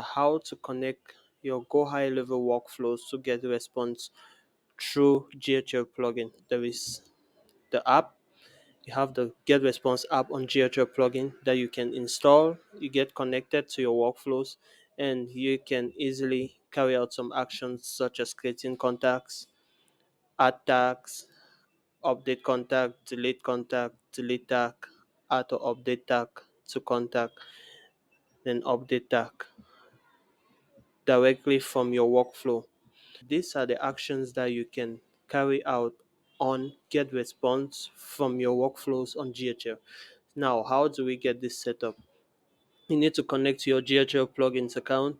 how to connect your Go High Level workflows to GetResponse through GHL plugin. There is the app. You have the GetResponse app on GHL plugin that you can install. You get connected to your workflows, and you can easily carry out some actions such as creating contacts, add tags, update contact, delete tag, add or update tag to contact, then update tag directly from your workflow. These are the actions that you can carry out on GetResponse from your workflows on GHL. Now, how do we get this set up? You need to connect to your GHL plugins account.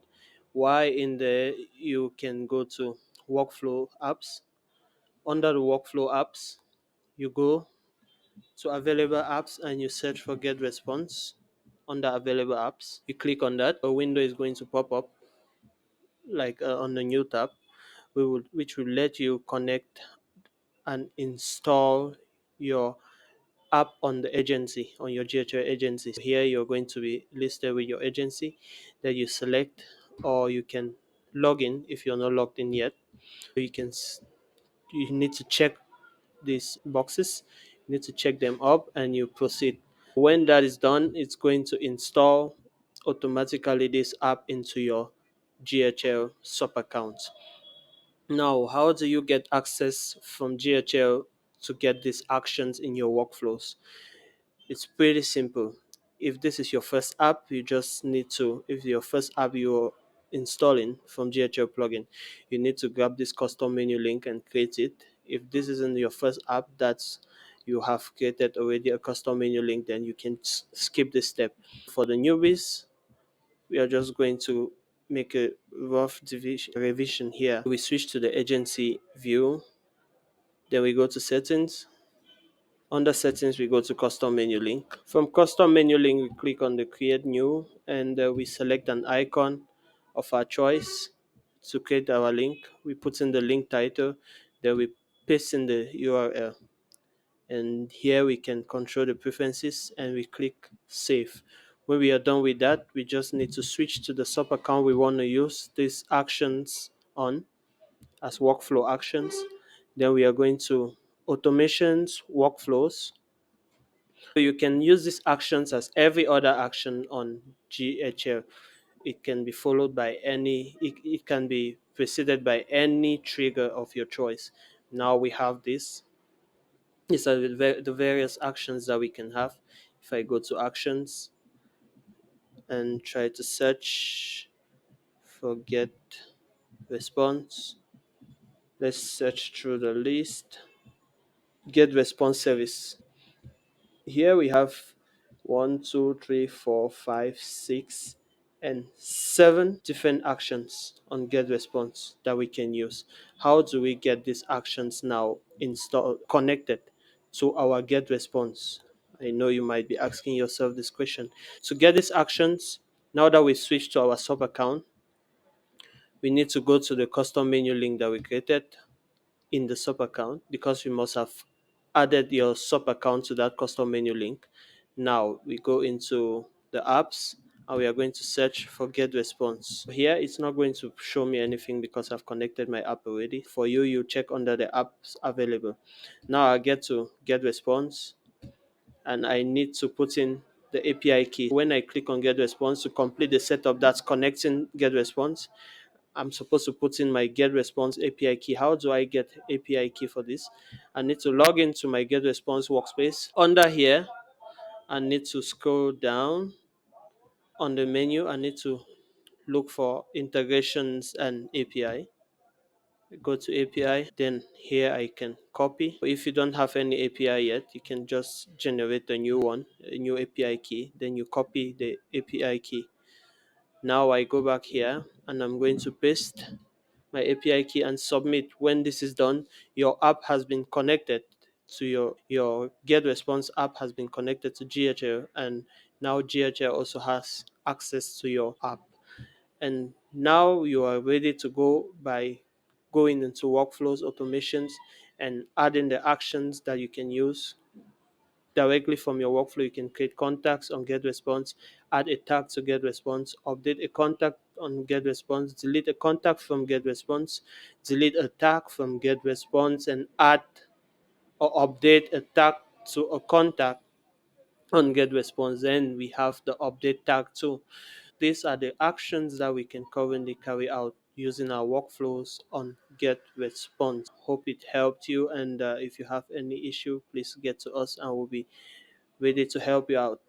While in there, you can go to workflow apps. Under the workflow apps, you go to available apps and you search for GetResponse. Under available apps, you click on that. A window is going to pop up like on the new tab, which will let you connect and install your app on the agency, on your GHL agency. Here you're going to be listed with your agency that you select, or you can log in if you're not logged in yet. You need to check these boxes, you need to check them up and you proceed. When that is done, it's going to install automatically this app into your GHL sub account. Now, how do you get access from GHL to get these actions in your workflows? It's pretty simple. If this is your first app, you just need to, if your first app you're installing from GHL plugin, you need to grab this custom menu link and create it. If this isn't your first app that's you have created already a custom menu link, then you can skip this step. For the newbies, we are just going to make a rough revision here. We switch to the agency view, then we go to settings. Under settings, we go to custom menu link. From custom menu link, we click on the create new, and we select an icon of our choice to create our link. We put in the link title, then we paste in the URL. And here we can control the preferences and we click save. When we are done with that, we just need to switch to the sub account we want to use these actions on as workflow actions. Then we are going to automations, workflows. So you can use these actions as every other action on GHL. It can be followed by it can be preceded by any trigger of your choice. Now we have this. These are the various actions that we can have. If I go to actions and try to search for get response, let's search through the list. Get response service. Here we have 1, 2, 3, 4, 5, 6, and 7 different actions on get response that we can use. How do we get these actions now installed connected to our get response? I know you might be asking yourself this question. To get these actions, now that we switch to our sub account, we need to go to the custom menu link that we created in the sub account, because we must have added your sub account to that custom menu link. Now we go into the apps and we are going to search for get response. Here it's not going to show me anything because I've connected my app already. For you, you check under the apps available. Now I get to get response and I need to put in the API key. When I click on get response to complete the setup that's connecting get response, I'm supposed to put in my GetResponse API key. How do I get API key for this? I need to log into my GetResponse workspace. Under here, I need to scroll down on the menu. I need to look for integrations and API. Go to API, then here I can copy. If you don't have any API yet, you can just generate a new one, a new API key, then you copy the API key. Now I go back here and I'm going to paste my API key and submit. When this is done, your app has been connected to your GetResponse app has been connected to GHL, and now GHL also has access to your app. And now you are ready to go by going into workflows, automations, and adding the actions that you can use directly from your workflow. You can create contacts on GetResponse, add a tag to GetResponse, update a contact on GetResponse, delete a contact from GetResponse, delete a tag from GetResponse, and add or update a tag to a contact on GetResponse. Then we have the update tag too. These are the actions that we can currently carry out using our workflows on GetResponse. Hope it helped you, and if you have any issue, please get to us and we'll be ready to help you out.